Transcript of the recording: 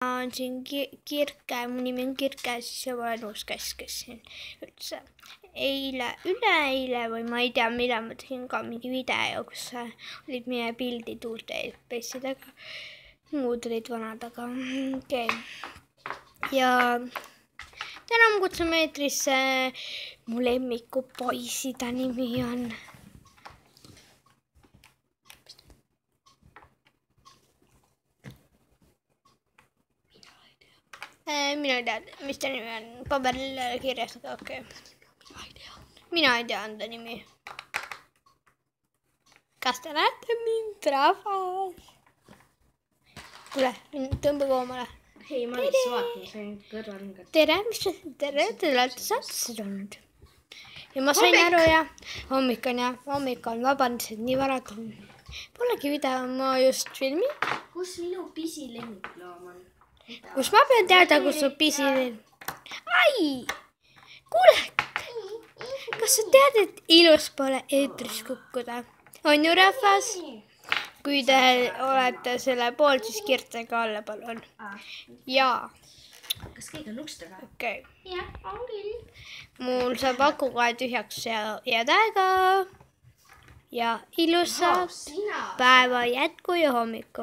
on siin Kirke, mu nimi on Kirke, siis see vanus käskes siin üldse. Üleeile või ma ei tea, millal ma tegin ka mingi video, kus olid meie pildid uute LPS-idega. Muud olid vanad, aga okei. Ja täna ma kutsun eetrisse mu lemmiku poisi, ta nimi on. Mina ei tea, mis ta nimi on, paberile kirjas, aga okei. Mina ei tea anda nimi. Kas te näete mind, rahvas? Tule, tõmba koomale. Hei, ma lihtsalt vaatan, see on kõrval. Tere, te olete saatesse tulnud. Ja ma sain aru ja hommik on, vabandused, nii varad on. Polegi video, ma just filmin. Kus minu pisilemmikloom on? Kus ma pean teada, kus on pisilinn? Ai! Kuule! Kas sa tead, et ilus pole eetris kukkuda? On ju, rahvas? Kui te olete selle poolt, siis kirjutage alla, palun. Jaa. Kas keegi on ukste ka? Okei. Jah, on küll. Mul saab aku kohe tühjaks ja täiega. Ja ilusat päeva jätku ja hommikku.